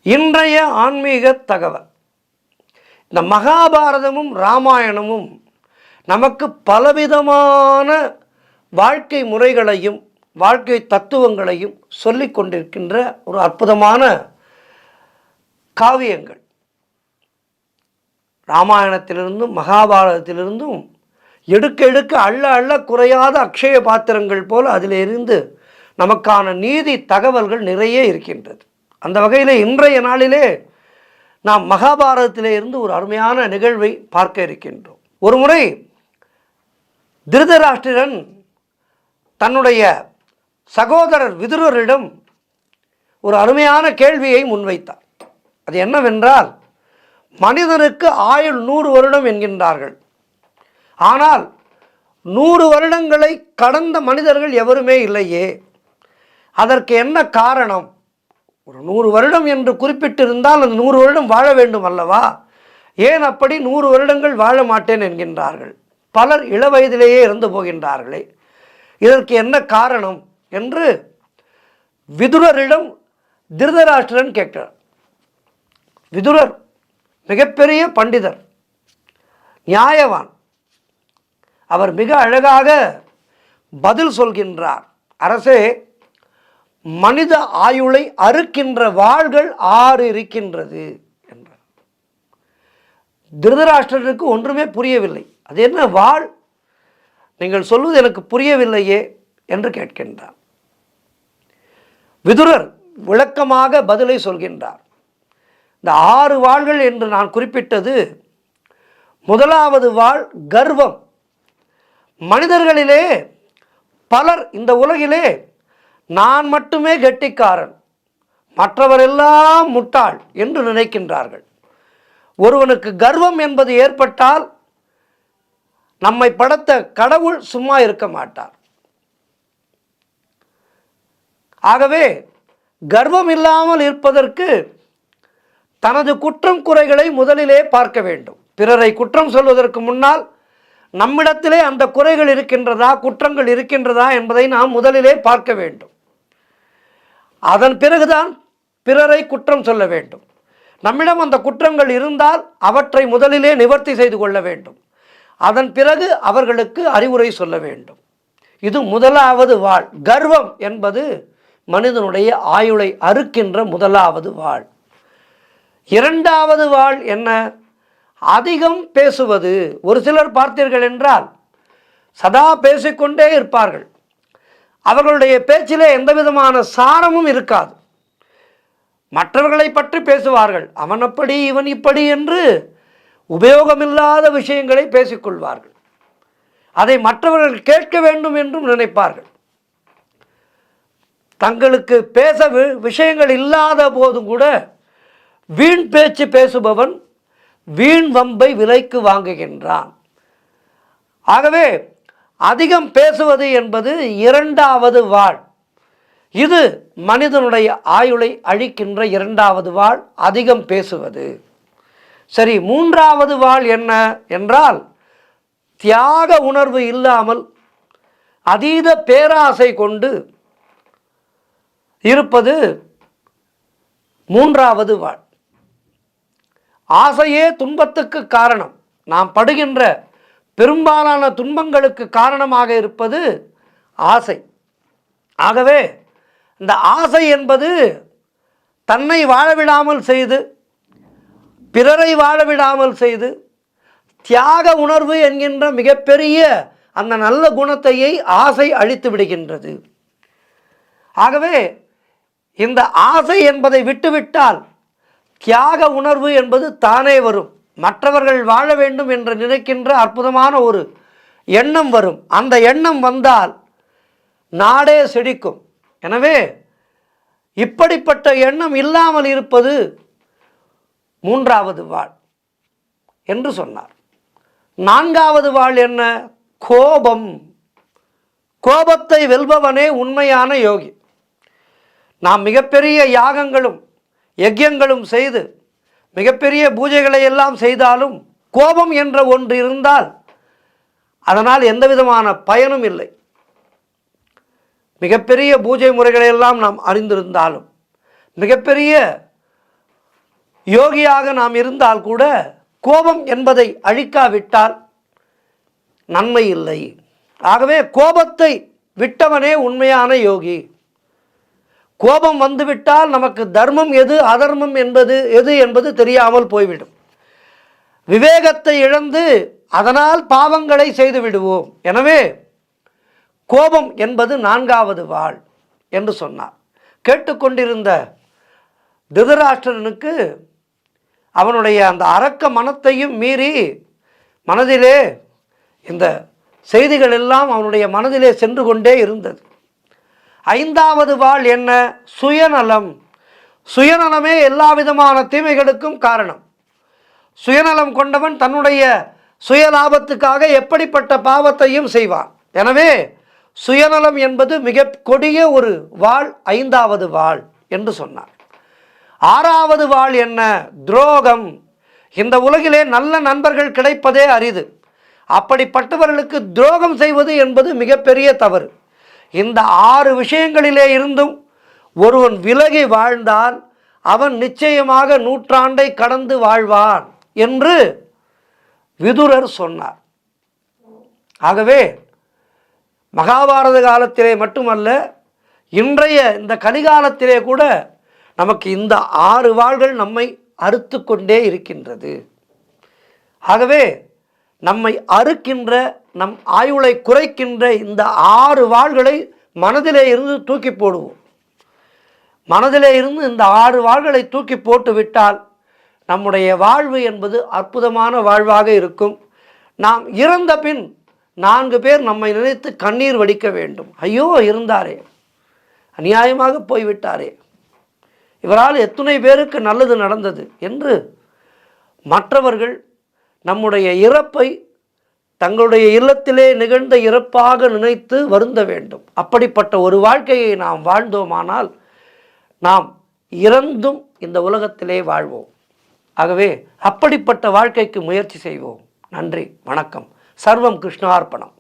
இன்றைய ஆன்மீக தகவல். இந்த மகாபாரதமும் ராமாயணமும் நமக்கு பலவிதமான வாழ்க்கை முறைகளையும் வாழ்க்கை தத்துவங்களையும் சொல்லிக் கொண்டிருக்கின்ற ஒரு அற்புதமான காவியங்கள். ராமாயணத்திலிருந்தும் மகாபாரதத்திலிருந்தும் எடுக்க எடுக்க அள்ள அள்ள குறையாத அக்ஷய பாத்திரங்கள் போல் அதிலிருந்து நமக்கான நீதி தகவல்கள் நிறைய இருக்கின்றது. அந்த வகையில் இன்றைய நாளிலே நாம் மகாபாரதத்திலே இருந்து ஒரு அருமையான நிகழ்வை பார்க்க இருக்கின்றோம். ஒரு முறை திருதராஷ்டிரன் தன்னுடைய சகோதரர் விதுரரிடம் ஒரு அருமையான கேள்வியை முன்வைத்தார். அது என்னவென்றால், மனிதனுக்கு ஆயுள் 100 வருடம் என்கின்றார்கள். ஆனால் 100 வருடங்களை கடந்த மனிதர்கள் எவருமே இல்லையே. அதற்கு என்ன காரணம்? ஒரு 100 வருடம் என்று குறிப்பிட்டிருந்தால் அந்த 100 வருடம் வாழ வேண்டும் அல்லவா? ஏன் அப்படி 100 வருடங்கள் வாழ மாட்டேன் என்கின்றார்கள்? பலர் இளவயதிலேயே இறந்து போகின்றார்களே, இதற்கு என்ன காரணம் என்று விதுரரிடம் திருதராஷ்டிரன் கேட்கிறார். விதுரர் மிகப்பெரிய பண்டிதர், நியாயவான். அவர் மிக அழகாக பதில் சொல்கின்றார். அரசே, மனித ஆயுளை அறுக்கின்ற வாள்கள் 6 இருக்கின்றது என்றார். திருதராஷ்டிரனுக்கு ஒன்றுமே புரியவில்லை. அது என்ன வாள்? நீங்கள் சொல்வது எனக்கு புரியவில்லையே என்று கேட்கின்றார். விதுரர் விளக்கமாக பதிலை சொல்கின்றார். இந்த 6 வாள்கள் என்று நான் குறிப்பிட்டது, முதலாவது வாள் கர்வம். மனிதர்களிலே பலர் இந்த உலகிலே நான் மட்டுமே கெட்டிக்காரன், மற்றவரெல்லாம் முட்டாள் என்று நினைக்கின்றார்கள். ஒருவனுக்கு கர்வம் என்பது ஏற்பட்டால் நம்மை படைத்த கடவுள் சும்மா இருக்க மாட்டார். ஆகவே கர்வம் இல்லாமல் இருப்பதற்கு தனது குற்றம் குறைகளை முதலிலே பார்க்க வேண்டும். பிறரை குற்றம் சொல்வதற்கு முன்னால் நம்மிடத்திலே அந்த குறைகள் இருக்கின்றதா, குற்றங்கள் இருக்கின்றதா என்பதை நாம் முதலிலே பார்க்க வேண்டும். அதன் பிறகுதான் பிறரை குற்றம் சொல்ல வேண்டும். நம்மிடம் அந்த குற்றங்கள் இருந்தால் அவற்றை முதலிலே நிவர்த்தி செய்து கொள்ள வேண்டும். அதன் பிறகு அவர்களுக்கு அறிவுரை சொல்ல வேண்டும். இது முதலாவது வாள். கர்வம் என்பது மனிதனுடைய ஆயுளை அறுக்கின்ற முதலாவது வாள். இரண்டாவது வாள் என்ன? அதிகம் பேசுவது. ஒரு சிலர் பார்த்தீர்கள் என்றால் சதா பேசிக்கொண்டே இருப்பார்கள். அவர்களுடைய பேச்சிலே எந்த விதமான சாரமும் இருக்காது. மற்றவர்களை பற்றி பேசுவார்கள். அவன் அப்படி இவன் இப்படி என்று உபயோகமில்லாத விஷயங்களை பேசிக்கொள்வார்கள். அதை மற்றவர்கள் கேட்க வேண்டும் என்றும் நினைப்பார்கள். தங்களுக்கு பேச விஷயங்கள் இல்லாத போதும் கூட வீண் பேச்சு பேசுபவன் வீண் வம்பை விலைக்கு வாங்குகின்றான். ஆகவே அதிகம் பேசுவது என்பது இரண்டாவது வாள். இது மனிதனுடைய ஆயுளை அழிக்கின்ற இரண்டாவது வாள், அதிகம் பேசுவது. சரி, மூன்றாவது வாள் என்ன என்றால், தியாக உணர்வு இல்லாமல் அதீத பேராசை கொண்டு இருப்பது மூன்றாவது வாள். ஆசையே துன்பத்துக்கு காரணம். நாம் படுகின்ற பெரும்பாலான துன்பங்களுக்கு காரணமாக இருப்பது ஆசை. ஆகவே இந்த ஆசை என்பது தன்னை வாழவிடாமல் செய்து, பிறரை வாழவிடாமல் செய்து, தியாக உணர்வு என்கின்ற மிகப்பெரிய அந்த நல்ல குணத்தையை ஆசை அழித்து விடுகின்றது. ஆகவே இந்த ஆசை என்பதை விட்டுவிட்டால் தியாக உணர்வு என்பது தானே வரும். மற்றவர்கள் வாழ வேண்டும் என்று நினைக்கின்ற அற்புதமான ஒரு எண்ணம் வரும். அந்த எண்ணம் வந்தால் நாடே செழிக்கும். எனவே இப்படிப்பட்ட எண்ணம் இல்லாமல் இருப்பது மூன்றாவது வாள் என்று சொன்னார். நான்காவது வாள் என்ன? கோபம். கோபத்தை வெல்பவனே உண்மையான யோகி. நாம் மிகப்பெரிய யாகங்களும் யஜ்யங்களும் செய்து மிகப்பெரிய பூஜைகளை எல்லாம் செய்தாலும் கோபம் என்ற ஒன்று இருந்தால் அதனால் எந்த விதமான பயனும் இல்லை. மிகப்பெரிய பூஜை முறைகளை எல்லாம் நாம் அறிந்திருந்தாலும் மிகப்பெரிய யோகியாக நாம் இருந்தால் கூட கோபம் என்பதை அழிக்காவிட்டால் நன்மை இல்லை. ஆகவே கோபத்தை விட்டவனே உண்மையான யோகி. கோபம் வந்துவிட்டால் நமக்கு தர்மம் எது அதர்மம் எது என்பது தெரியாமல் போய்விடும். விவேகத்தை இழந்து அதனால் பாவங்களை செய்து விடுவோம். எனவே கோபம் என்பது 4வது வாள் என்று சொன்னார். கேட்டுக்கொண்டிருந்த திருதராஷ்டிரனுக்கு அவனுடைய அந்த அரக்க மனத்தையும் மீறி மனதிலே இந்த செய்திகள் எல்லாம் அவனுடைய மனதிலே சென்று கொண்டே இருந்தது. 5வது வாள் என்ன? சுயநலம். சுயநலமே எல்லா விதமான தீமைகளுக்கும் காரணம். சுயநலம் கொண்டவன் தன்னுடைய சுயலாபத்துக்காக எப்படிப்பட்ட பாவத்தையும் செய்வான். எனவே சுயநலம் என்பது மிக கொடிய ஒரு வாள், 5வது வாள் என்று சொன்னார். 6வது வாள் என்ன? துரோகம். இந்த உலகிலே நல்ல நண்பர்கள் கிடைப்பதே அரிது. அப்படிப்பட்டவர்களுக்கு துரோகம் செய்வது என்பது மிகப்பெரிய தவறு. இந்த 6 விஷயங்களிலே இருந்தும் ஒருவன் விலகி வாழ்ந்தால் அவன் நிச்சயமாக 100 ஆண்டை கடந்து வாழ்வான் என்று விதுரர் சொன்னார். ஆகவே மகாபாரத காலத்திலே மட்டுமல்ல, இன்றைய இந்த கலிகாலத்திலே கூட நமக்கு இந்த 6 வாள்கள் நம்மை அறுத்து கொண்டே இருக்கின்றது. ஆகவே நம்மை அறுக்கின்ற, நம் ஆயுளை குறைக்கின்ற இந்த 6 வாள்களை மனதிலே இருந்து தூக்கி போடுவோம். மனதிலே இருந்து இந்த 6 வாள்களை தூக்கி போட்டு விட்டால் நம்முடைய வாழ்வு என்பது அற்புதமான வாழ்வாக இருக்கும். நாம் இறந்த பின் 4 பேர் நம்மை நினைத்து கண்ணீர் வடிக்க வேண்டும். ஐயோ, இருந்தாரே, அநியாயமாக போய்விட்டாரே, இவரால் எத்தனை பேருக்கு நல்லது நடந்தது என்று மற்றவர்கள் நம்முடைய இறப்பை தங்களுடைய இல்லத்திலே நிகழ்ந்த இறப்பாக நினைத்து வருந்த வேண்டும். அப்படிப்பட்ட ஒரு வாழ்க்கையை நாம் வாழ்ந்தோமானால் நாம் இறந்தும் இந்த உலகத்திலே வாழ்வோம். ஆகவே அப்படிப்பட்ட வாழ்க்கைக்கு முயற்சி செய்வோம். நன்றி, வணக்கம். சர்வம் கிருஷ்ணார்ப்பணம்.